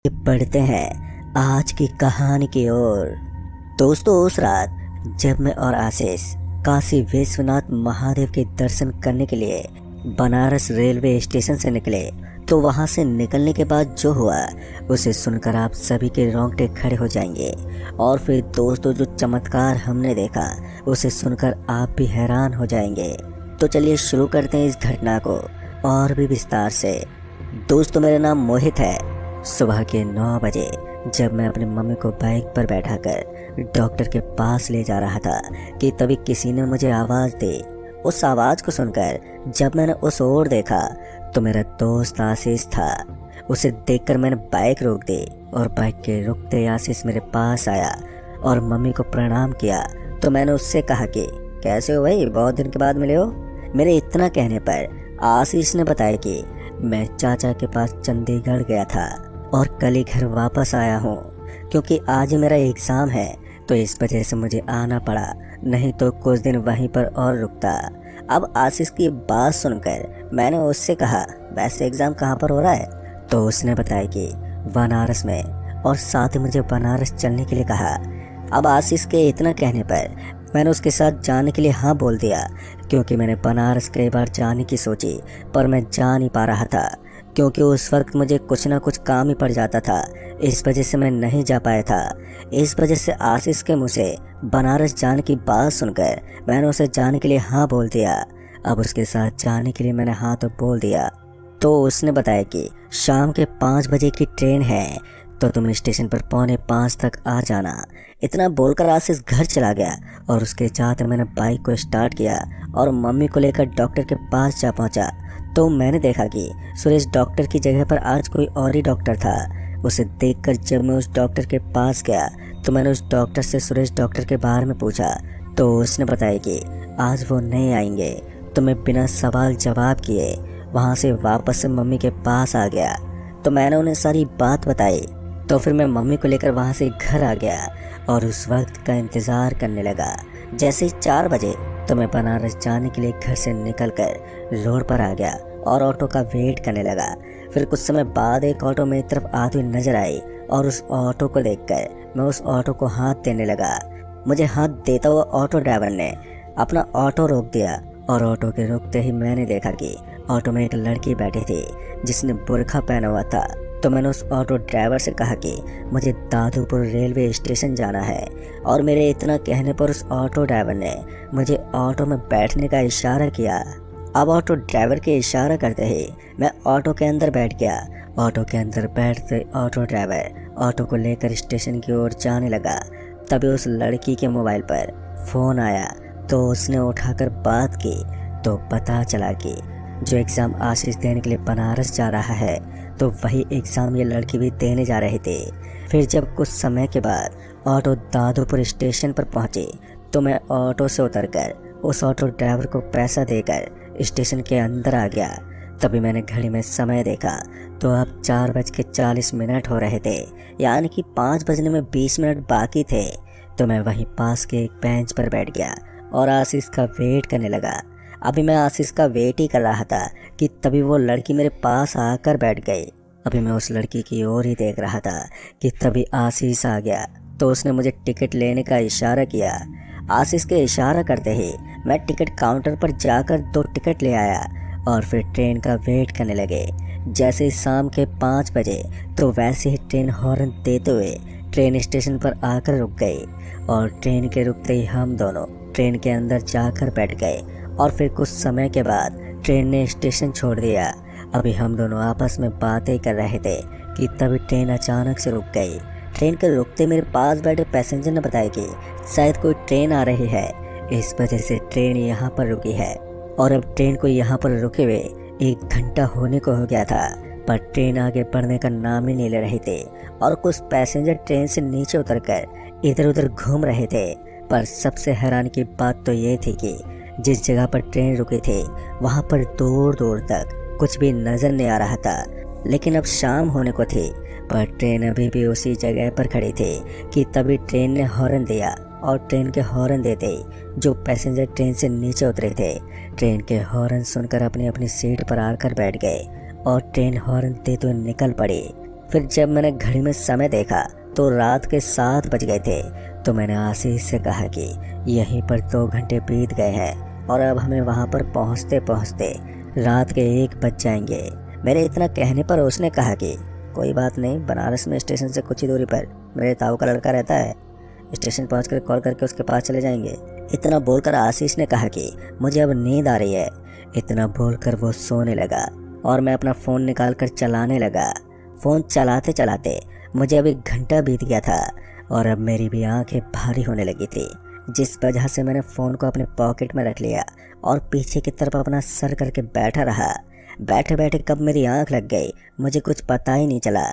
बढ़ते हैं आज की कहानी की ओर। दोस्तों, उस रात जब मैं और आशीष काशी विश्वनाथ महादेव के दर्शन करने के लिए बनारस रेलवे स्टेशन से निकले, तो वहां से निकलने के बाद जो हुआ उसे सुनकर आप सभी के रोंगटे खड़े हो जाएंगे। और फिर दोस्तों, जो चमत्कार हमने देखा उसे सुनकर आप भी हैरान हो जाएंगे। तो चलिए शुरू करते हैं इस घटना को और भी विस्तार से। दोस्तों, मेरा नाम मोहित है। सुबह के 9 बजे जब मैं अपनी मम्मी को बाइक पर बैठाकर डॉक्टर के पास ले जा रहा था कि तभी किसी ने मुझे आवाज़ दी। उस आवाज़ को सुनकर जब मैंने उस ओर देखा तो मेरा दोस्त आशीष था। उसे देखकर मैंने बाइक रोक दी और बाइक के रुकते आशीष मेरे पास आया और मम्मी को प्रणाम किया। तो मैंने उससे कहा कि कैसे हो भाई, बहुत दिन के बाद मिले हो। मेरे इतना कहने पर आशीष ने बताया कि मैं चाचा के पास चंडीगढ़ गया था और कल ही घर वापस आया हूँ, क्योंकि आज मेरा एग्ज़ाम है, तो इस वजह से मुझे आना पड़ा, नहीं तो कुछ दिन वहीं पर और रुकता। अब आशीष की बात सुनकर मैंने उससे कहा, वैसे एग्ज़ाम कहाँ पर हो रहा है? तो उसने बताया कि बनारस में, और साथ ही मुझे बनारस चलने के लिए कहा। अब आशीष के इतना कहने पर मैंने उसके साथ जाने के लिए हाँ बोल दिया, क्योंकि मैंने बनारस कई बार जाने की सोची पर मैं जा नहीं पा रहा था, क्योंकि उस वक्त मुझे कुछ ना कुछ काम ही पड़ जाता था। इस वजह से मैं नहीं जा पाया था। इस वजह से आशीष के मुँह से बनारस जाने की बात सुनकर मैंने उसे जाने के लिए हाँ बोल दिया। अब उसके साथ जाने के लिए मैंने हाँ तो बोल दिया। तो उसने बताया कि शाम के 5 बजे की ट्रेन है, तो तुम स्टेशन पर 4:45 तक आ जाना। इतना बोलकर आशीष घर चला गया और उसके साथ मैंने बाइक को स्टार्ट किया और मम्मी को लेकर डॉक्टर के पास जा पहुंचा। तो मैंने देखा कि सुरेश डॉक्टर की जगह पर आज कोई और ही डॉक्टर था। उसे देखकर जब मैं उस डॉक्टर के पास गया तो मैंने उस डॉक्टर से सुरेश डॉक्टर के बारे में पूछा। तो उसने बताया कि आज वो नहीं आएंगे। तो मैं बिना सवाल जवाब किए वहाँ से वापस से मम्मी के पास आ गया। तो मैंने उन्हें सारी बात बताई। तो फिर मैं मम्मी को लेकर वहाँ से घर आ गया और उस वक्त का इंतज़ार करने लगा। जैसे ही 4 बजे तो मैं बनारस जाने के लिए घर से निकलकर रोड पर आ गया और ऑटो का वेट करने लगा। फिर कुछ समय बाद एक ऑटो मेरी तरफ आती हुई नजर आई और उस ऑटो को देखकर मैं उस ऑटो को हाथ देने लगा। मुझे हाथ देता हुआ ऑटो ड्राइवर ने अपना ऑटो रोक दिया और ऑटो के रुकते ही मैंने देखा कि ऑटो में एक लड़की बैठी थी जिसने बुर्खा पहना हुआ था। तो मैंने उस ऑटो ड्राइवर से कहा कि मुझे दादूपुर रेलवे स्टेशन जाना है, और मेरे इतना कहने पर उस ऑटो ड्राइवर ने मुझे ऑटो में बैठने का इशारा किया। अब ऑटो ड्राइवर के इशारा करते ही मैं ऑटो के अंदर बैठ गया। ऑटो के अंदर बैठते ऑटो ड्राइवर ऑटो को लेकर स्टेशन की ओर जाने लगा। तभी उस लड़की के मोबाइल पर फ़ोन आया, तो उसने उठाकर बात की। तो पता चला कि जो एग्ज़ाम आशीष देने के लिए बनारस जा रहा है, तो वही एग्ज़ाम ये लड़की भी देने जा रही थी। फिर जब कुछ समय के बाद ऑटो दादूपुर स्टेशन पर पहुंची, तो मैं ऑटो से उतरकर उस ऑटो ड्राइवर को पैसा देकर स्टेशन के अंदर आ गया। तभी मैंने घड़ी में समय देखा, तो अब 4:40 हो रहे थे, यानी कि 5 बजने में 20 मिनट बाकी थे। तो मैं वहीं पास के एक बेंच पर बैठ गया और आशीष का वेट करने लगा। अभी मैं आशीष का वेट ही कर रहा था कि तभी वो लड़की मेरे पास आकर बैठ गई। अभी मैं उस लड़की की ओर ही देख रहा था कि तभी आशीष आ गया। तो उसने मुझे टिकट लेने का इशारा किया। आशीष के इशारा करते ही मैं टिकट काउंटर पर जाकर 2 टिकट ले आया और फिर ट्रेन का वेट करने लगे। जैसे ही शाम के 5 बजे तो वैसे ही ट्रेन हॉर्न देते हुए ट्रेन स्टेशन पर आकर रुक गई, और ट्रेन के रुकते ही हम दोनों ट्रेन के अंदर जाकर बैठ गए। और फिर कुछ समय के बाद ट्रेन ने स्टेशन छोड़ दिया। अभी हम दोनों आपस में बातें कर रहे थे कि तभी ट्रेन अचानक से रुक गई। ट्रेन के रुकते मेरे पास बैठे पैसेंजर ने बताया कि शायद कोई ट्रेन आ रही है, इस वजह से ट्रेन यहाँ पर रुकी है। और अब ट्रेन को यहाँ पर रुके हुए 1 घंटा होने को हो गया था, पर ट्रेन आगे बढ़ने का नाम ही नहीं ले रही थी। और कुछ पैसेंजर ट्रेन से नीचे उतरकर इधर उधर घूम रहे थे। पर सबसे हैरान की बात तो ये थी कि जिस जगह पर ट्रेन रुकी थी वहाँ पर दूर दूर तक कुछ भी नजर नहीं आ रहा था। लेकिन अब शाम होने को थी, पर ट्रेन अभी भी उसी जगह पर खड़ी थी कि तभी ट्रेन ने हॉर्न दिया। और ट्रेन के हॉर्न देते ही जो पैसेंजर ट्रेन से नीचे उतरे थे, ट्रेन के हॉर्न सुनकर अपनी अपनी सीट पर आकर बैठ गए और ट्रेन हॉर्न देते हुए निकल पड़ी। फिर जब मैंने घड़ी में समय देखा तो रात के 7 बज गए थे। तो मैंने आशीष से कहा कि यहीं पर 2 घंटे बीत गए हैं और अब हमें वहाँ पर पहुँचते पहुँचते रात के 1 बज जाएंगे। मेरे इतना कहने पर उसने कहा कि कोई बात नहीं, बनारस में स्टेशन से कुछ ही दूरी पर मेरे ताऊ का लड़का रहता है, स्टेशन पहुंचकर कॉल करके उसके पास चले जाएंगे। इतना बोलकर आशीष ने कहा कि मुझे अब नींद आ रही है। इतना बोलकर वो सोने लगा और मैं अपना फ़ोन निकाल कर चलाने लगा। फ़ोन चलाते चलाते मुझे अब 1 घंटा बीत गया था और अब मेरी भी आंखें भारी होने लगी थी, जिस वजह से मैंने फ़ोन को अपने पॉकेट में रख लिया और पीछे की तरफ अपना सर करके बैठा रहा। बैठे बैठे कब मेरी आंख लग गई मुझे कुछ पता ही नहीं चला।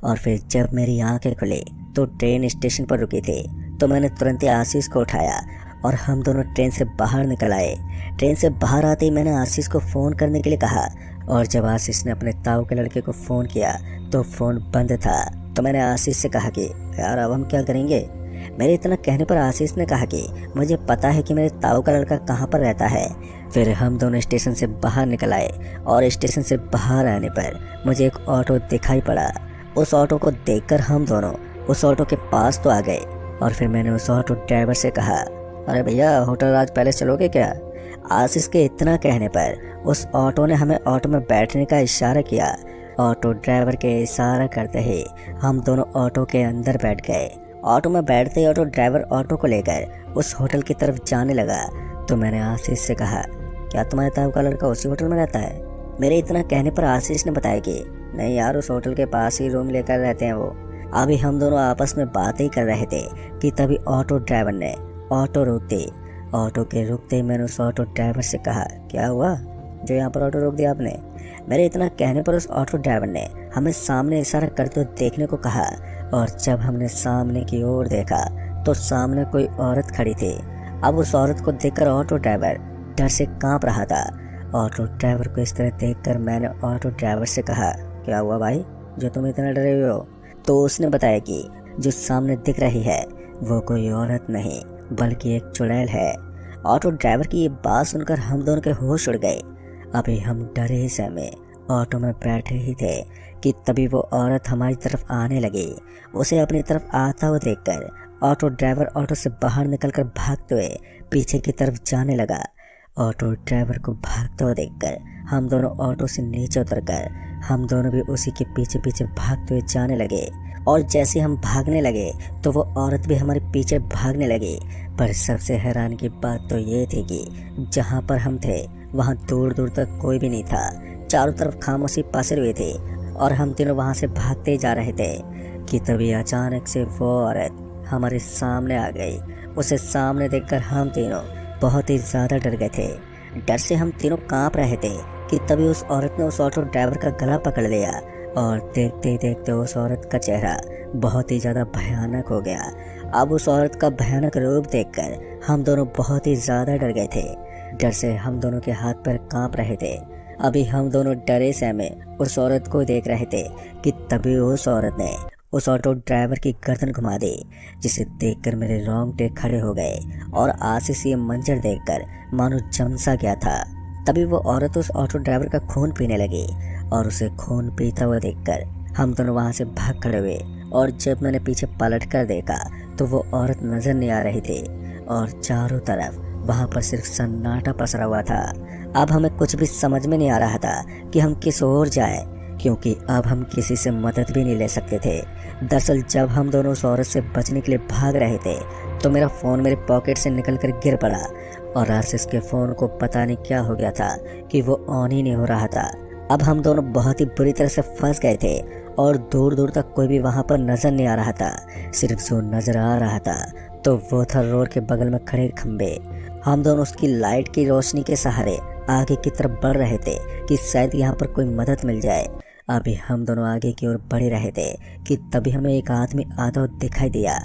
और फिर जब मेरी आंखें खुली तो ट्रेन स्टेशन पर रुकी थी। तो मैंने तुरंत ही आशीष को उठाया और हम दोनों ट्रेन से बाहर निकल आए। ट्रेन से बाहर आते ही मैंने आशीष को फ़ोन करने के लिए कहा और जब आशीष ने अपने ताऊ के लड़के को फ़ोन किया तो फ़ोन बंद था। तो मैंने आशीष से कहा कि यार अब हम क्या करेंगे। मेरे इतना कहने पर आशीष ने कहा कि मुझे पता है कि मेरे ताऊ का लड़का कहाँ पर रहता है। फिर हम दोनों स्टेशन से बाहर निकल आए और स्टेशन से बाहर आने पर मुझे एक ऑटो दिखाई पड़ा। उस ऑटो को देखकर हम दोनों उस ऑटो के पास तो आ गए और फिर मैंने उस ऑटो ड्राइवर से कहा, अरे भैया होटल राज पैलेस चलोगे क्या। आशीष के इतना कहने पर उस ऑटो ने हमें ऑटो में बैठने का इशारा किया। ऑटो ड्राइवर के इशारा करते ही हम दोनों ऑटो के अंदर बैठ गए। ऑटो में बैठते ही ऑटो ड्राइवर ऑटो को लेकर उस होटल की तरफ जाने लगा। तो मैंने आशीष से कहा, क्या तुम्हारे ताऊ का लड़का उसी होटल में रहता है। मेरे इतना कहने पर आशीष ने बताया कि नहीं यार, उस होटल के पास ही रूम लेकर रहते हैं वो। अभी हम दोनों आपस में बातें ही कर रहे थे कि तभी ऑटो ड्राइवर ने ऑटो रोकते ऑटो के रुकते मैंने उस ऑटो ड्राइवर से कहा, क्या हुआ जो यहाँ पर ऑटो रोक दिया आपने। मेरे इतना कहने पर उस ऑटो ड्राइवर ने हमें सामने इशारा करते हुए देखने को कहा और जब हमने सामने की ओर देखा तो सामने कोई औरत खड़ी थी। अब उस औरत को देखकर ऑटो ड्राइवर डर से कांप रहा था। ऑटो ड्राइवर को इस तरह देखकर मैंने ऑटो ड्राइवर से कहा, क्या हुआ भाई जो तुम इतना डरे हुए हो। तो उसने बताया कि जो सामने दिख रही है वो कोई औरत नहीं बल्कि एक चुड़ैल है। ऑटो ड्राइवर की ये बात सुनकर हम दोनों के होश उड़ गए। अभी हम डरे ही सहमे ऑटो में बैठे ही थे कि तभी वो औरत हमारी तरफ आने लगी। उसे अपनी तरफ आता हुआ देखकर ऑटो ड्राइवर ऑटो से बाहर निकलकर भागते हुए पीछे की तरफ जाने लगा। ऑटो ड्राइवर को भागता हुआ देखकर हम दोनों ऑटो से नीचे उतरकर हम दोनों भी उसी के पीछे पीछे भागते हुए जाने लगे। और जैसे हम भागने लगे तो वो औरत भी हमारे पीछे भागने लगी। पर सबसे हैरान की बात तो ये थी कि जहाँ पर हम थे वहाँ दूर दूर तक कोई भी नहीं था। चारों तरफ खामोशी पसरी हुई थी और हम तीनों वहाँ से भागते जा रहे थे कि तभी अचानक से वो औरत हमारे सामने आ गई। उसे सामने देखकर हम तीनों बहुत ही ज़्यादा डर गए थे। डर से हम तीनों कांप रहे थे कि तभी उस औरत ने उस ऑटो ड्राइवर का गला पकड़ लिया और देखते ही देखते उस औरत का चेहरा बहुत ही ज़्यादा भयानक हो गया। अब उस औरत का भयानक रूप देखकर हम दोनों बहुत ही ज़्यादा डर गए थे। डर से हम दोनों के हाथ पैर कांप रहे थे। अभी हम दोनों डरे सहमे उस औरत को देख रहे थे कि तभी उस औरत ने उस ऑटो ड्राइवर की गर्दन घुमा दी, जिसे देखकर मेरे रोंगटे खड़े हो गए और आशीष ये मंजर देखकर मानो जम सा गया था। तभी वो औरत उस ऑटो ड्राइवर का खून पीने लगी और उसे खून पीता हुआ देखकर हम दोनों वहाँ से भाग खड़े हुए। और जब मैंने पीछे पलट कर देखा तो वो औरत नजर नहीं आ रही थी और चारों तरफ वहाँ पर सिर्फ सन्नाटा पसरा हुआ था। अब हमें कुछ भी समझ में नहीं आ रहा था कि हम किस ओर जाएं, क्योंकि अब हम किसी से मदद भी नहीं ले सकते थे। दरअसल जब हम दोनों उस औरत से बचने के लिए भाग रहे थे तो मेरा फ़ोन मेरे पॉकेट से निकलकर गिर पड़ा और आशीष के फ़ोन को पता नहीं क्या हो गया था कि वो ऑन ही नहीं हो रहा था। अब हम दोनों बहुत ही बुरी तरह से फंस गए थे और दूर दूर तक कोई भी वहाँ पर नज़र नहीं आ रहा था। सिर्फ जो नज़र आ रहा था तो वो था रोड के बगल में खड़े खंबे। हम दोनों उसकी लाइट की रोशनी के सहारे आगे की तरफ बढ़ रहे थे कि शायद यहाँ पर कोई मदद मिल जाए। अभी हम दोनों आगे की ओर बढ़ रहे थे कि तभी हमें एक आदमी आता हुआ दिखाई दिया।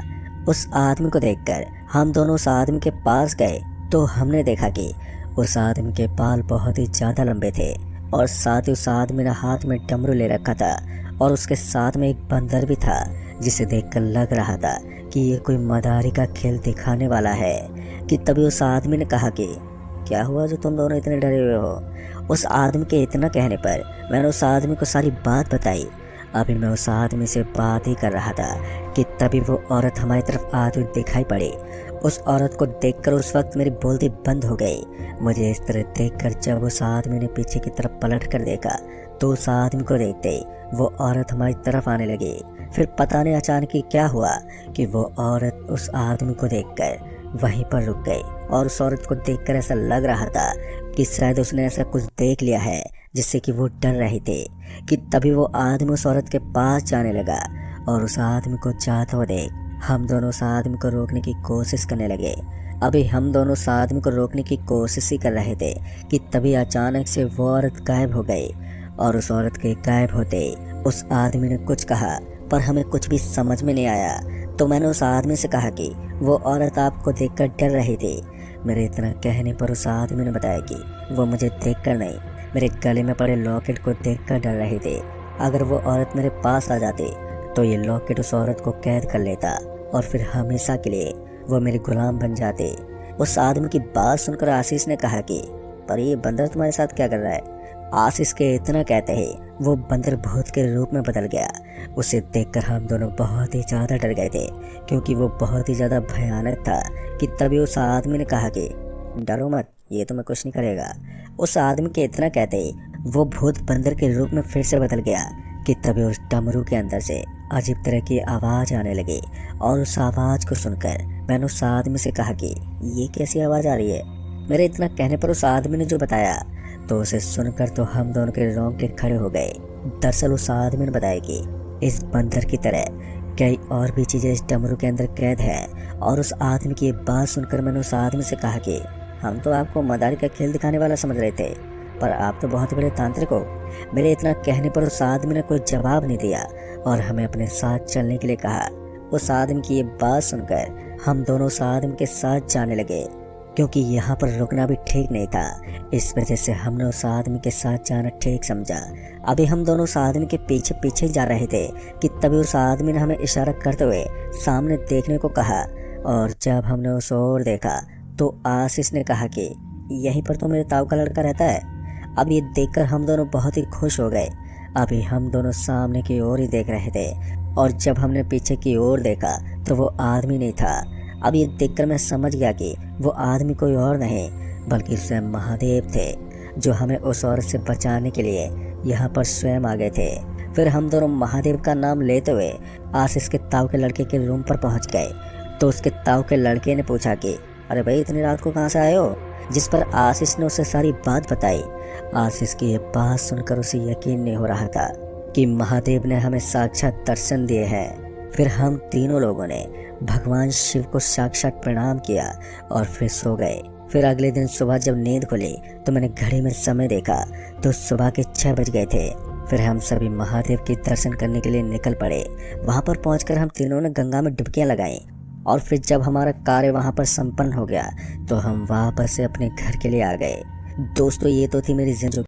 उस आदमी को देखकर हम दोनों उस आदमी के पास गए तो हमने देखा कि उस आदमी के बाल बहुत ही ज़्यादा लंबे थे और साथ ही उस आदमी ने हाथ में डमरू ले रखा था और उसके साथ में एक बंदर भी था, जिसे देखकर लग रहा था कि ये कोई मदारी का खेल दिखाने वाला है। कि तभी उस आदमी ने कहा कि क्या हुआ जो तुम दोनों इतने डरे हुए हो। उस आदमी के इतना कहने पर मैंने उस आदमी को सारी बात बताई अभी मैं उस आदमी से बात ही कर रहा था कि तभी वो औरत हमारी तरफ आती हुई दिखाई पड़ी। उस औरत को देखकर उस वक्त मेरी बोलती बंद हो गई। मुझे इस तरह देखकर जब उस आदमी ने पीछे की तरफ पलट कर देखा तो उस आदमी को देखते ही वो औरत हमारी तरफ आने लगी। फिर पता नहीं अचानक ही क्या हुआ कि वो औरत उस आदमी को देखकर वहीं पर रुक गई और उस औरत को देखकर ऐसा लग रहा था कि शायद उसने ऐसा कुछ देख लिया है जिससे कि वो डर रही थी। कि तभी वो आदमी उस औरत के पास जाने लगा और उस आदमी को जाता हुआ देख हम दोनों उस आदमी को रोकने की कोशिश करने लगे। अभी हम दोनों उस आदमी को रोकने की कोशिश ही कर रहे थे कि तभी अचानक से वो औरत गायब हो गई और उस औरत के गायब होते ही उस आदमी ने कुछ कहा पर हमें कुछ भी समझ में नहीं आया। तो मैंने उस आदमी से कहा कि वो औरत आपको देखकर डर रही थी। मेरे इतना कहने पर उस आदमी ने बताया कि वो मुझे देखकर नहीं, मेरे गले में पड़े लॉकेट को देखकर डर रही थी। अगर वो औरत मेरे पास आ जाती तो ये लॉकेट उस औरत को कैद कर लेता और फिर हमेशा के लिए वो मेरी गुलाम बन जाते। उस आदमी की बात सुनकर आशीष ने कहा कि पर ये बंदर तुम्हारे साथ क्या कर रहा है। आशीष के इतना कहते ही वो बंदर भूत के रूप में बदल गया। उसे देखकर हम दोनों बहुत ही ज़्यादा डर गए थे क्योंकि वो बहुत ही ज़्यादा भयानक था। कि तभी उस आदमी ने कहा कि डरो मत, ये तुम्हें कुछ नहीं करेगा। उस आदमी के इतना कहते ही वो भूत बंदर के रूप में फिर से बदल गया। कि तभी उस डमरू के अंदर से अजीब तरह की आवाज़ आने लगी और उस आवाज़ को सुनकर मैंने उस आदमी से कहा कि ये कैसी आवाज़ आ रही है। मेरे इतना कहने पर उस आदमी ने जो बताया तो उसे सुनकर तो हम दोनों के रोंगटे खड़े हो गए। दरअसल उस आदमी ने बताया कि इस बंदर की तरह कई और भी चीज़ें इस डमरू के अंदर कैद हैं। और उस आदमी की बात सुनकर मैंने उस आदमी से कहा कि हम तो आपको मदारी का खेल दिखाने वाला समझ रहे थे पर आप तो बहुत बड़े तांत्रिक हो। मेरे इतना कहने पर उस आदमी ने कोई जवाब नहीं दिया और हमें अपने साथ चलने के लिए कहा। उस आदमी की ये बात सुनकर हम दोनों उस आदमी के साथ जाने लगे क्योंकि यहाँ पर रुकना भी ठीक नहीं था। इस वजह से हमने उस आदमी के साथ जाना ठीक समझा। अभी हम दोनों उस आदमी के पीछे पीछे जा रहे थे कि तभी उस आदमी ने हमें इशारा करते हुए सामने देखने को कहा। और जब हमने उस ओर देखा तो आशीष ने कहा कि यहीं पर तो मेरे ताऊ का लड़का रहता है। अब ये देखकर हम दोनों बहुत ही खुश हो गए। अभी हम दोनों सामने की ओर ही देख रहे थे और जब हमने पीछे की ओर देखा तो वो आदमी नहीं था। अब ये देखकर मैं समझ गया कि वो आदमी कोई और नहीं बल्कि स्वयं महादेव थे जो हमें उस औरत से बचाने के लिए यहाँ पर स्वयं आ गए थे। फिर हम दोनों महादेव का नाम लेते हुए आशीष के ताऊ के लड़के के रूम पर पहुँच गए। तो उसके ताऊ के लड़के ने पूछा कि अरे भाई इतनी रात को कहाँ से आए हो। जिस पर आशीष ने उसे सारी बात बताई। आशीष की ये बात सुनकर उसे यकीन नहीं हो रहा था कि महादेव ने हमें साक्षात दर्शन दिए हैं। फिर हम तीनों लोगों ने भगवान शिव को साक्षात प्रणाम किया और फिर सो गए। फिर अगले दिन सुबह जब नींद खुली तो मैंने घड़ी में समय देखा तो सुबह के 6 बज गए थे। फिर हम सभी महादेव के दर्शन करने के लिए निकल पड़े। वहां पर पहुंचकर हम तीनों ने गंगा में डुबकियां लगाई और फिर जब हमारा कार्य वहां पर संपन्न हो गया तो हम वापस से अपने घर के लिए आ गए। दोस्तों ये तो थी मेरी जिंदगी